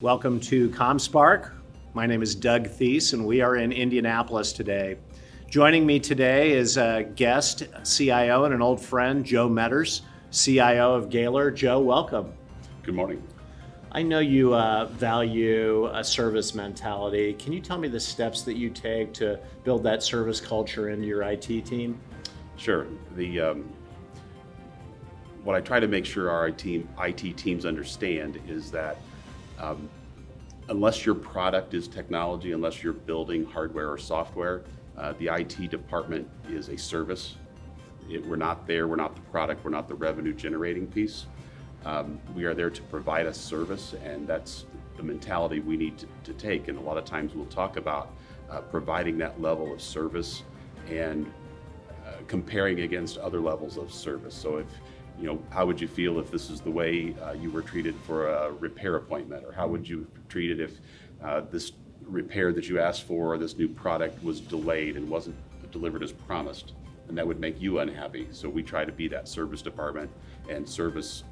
Welcome to ComSpark. My name is Doug Theis, and we are in Indianapolis today. Joining me today is a guest CIO and an old friend, Joe Meadors, CIO of Gaylor. Joe, welcome. Good morning. I know you value a service mentality. Can you tell me the steps that you take to build that service culture into your IT team? Sure. What I try to make sure our IT teams understand is that unless your product is technology, unless you're building hardware or software, the IT department is a service. We're not there, we're not the product, we're not the revenue generating piece. We are there to provide a service, and that's the mentality we need to take. And a lot of times we'll talk about providing that level of service and comparing against other levels of service. So how would you feel if this is the way you were treated for a repair appointment? Or how would you treat it if this repair that you asked for or this new product was delayed and wasn't delivered as promised? And that would make you unhappy. So we try to be that service department and service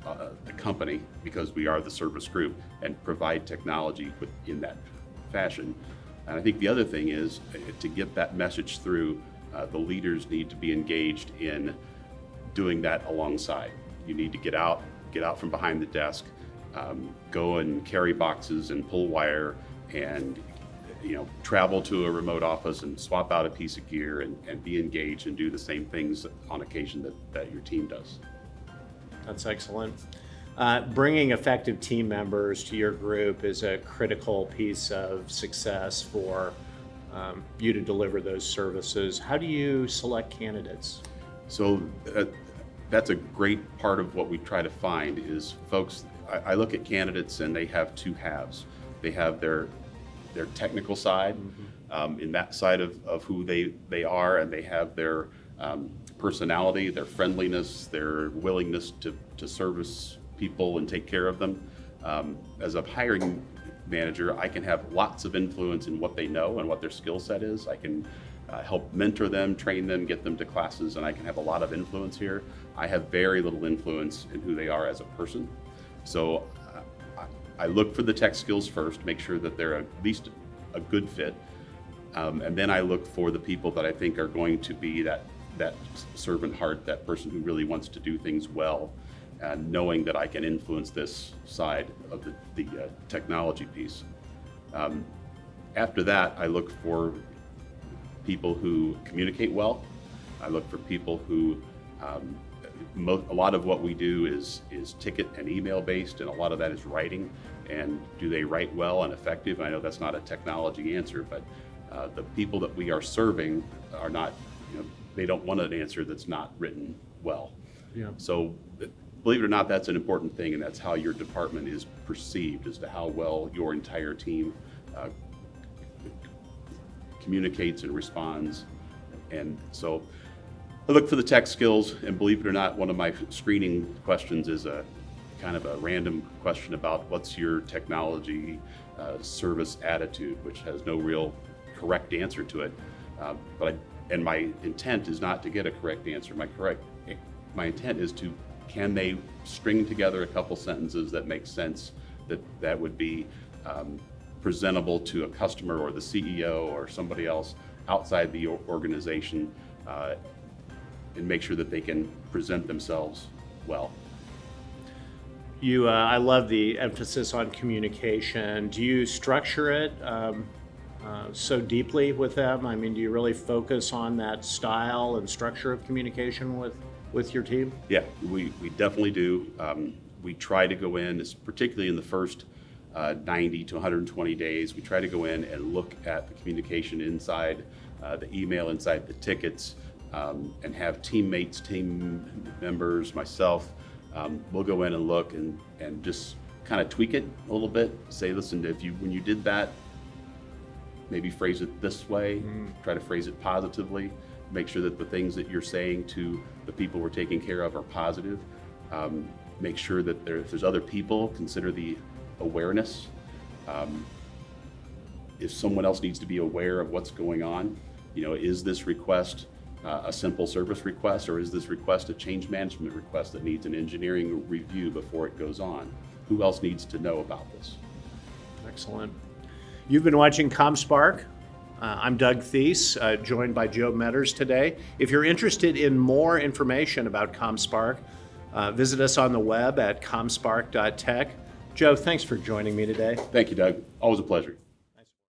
the company, because we are the service group, and provide technology in that fashion. And I think the other thing is, to get that message through, the leaders need to be engaged in doing that alongside. You need to get out from behind the desk, go and carry boxes and pull wire, and travel to a remote office and swap out a piece of gear and be engaged and do the same things on occasion that your team does. That's excellent. Bringing effective team members to your group is a critical piece of success for you to deliver those services. How do you select candidates? So that's a great part of what we try to find is folks. I look at candidates and they have two halves. They have their technical side, in that side of who they are, and they have their personality, their friendliness, their willingness to service people and take care of them. As a hiring manager, I can have lots of influence in what they know and what their skill set is. I can help mentor them, train them, get them to classes, and I can have a lot of influence here. I have very little influence in who they are as a person. So I look for the tech skills first, make sure that they're at least a good fit, and then I look for the people that I think are going to be that servant heart, that person who really wants to do things well, and knowing that I can influence this side of the technology piece. After that, I look for people who communicate well. I look for people who, a lot of what we do is ticket and email based, and a lot of that is writing. And do they write well and effective? I know that's not a technology answer, but the people that we are serving are not, they don't want an answer that's not written well. Yeah. So believe it or not, that's an important thing, and that's how your department is perceived, as to how well your entire team communicates and responds. And so I look for the tech skills, and believe it or not, one of my screening questions is a kind of a random question about what's your technology service attitude, which has no real correct answer to it. And my intent is not to get a correct answer. My intent is can they string together a couple sentences that make sense, that would be presentable to a customer or the CEO or somebody else outside the organization, and make sure that they can present themselves well. I love the emphasis on communication. Do you structure it so deeply with them? I mean, do you really focus on that style and structure of communication with your team? Yeah, we definitely do. We try to go in, particularly in the first 90 to 120 days, we try to go in and look at the communication inside the email, inside the tickets, and have teammates, team members, myself, we'll go in and look and just kind of tweak it a little bit. Say, listen, when you did that, maybe phrase it this way, try to phrase it positively, make sure that the things that you're saying to the people we're taking care of are positive. Make sure that if there's other people, consider the awareness. If someone else needs to be aware of what's going on, is this request a simple service request, or is this request a change management request that needs an engineering review before it goes on? Who else needs to know about this? Excellent. You've been watching ComSpark. I'm Doug Theis, joined by Joe Meadors today. If you're interested in more information about ComSpark, visit us on the web at comspark.tech. Joe, thanks for joining me today. Thank you, Doug. Always a pleasure.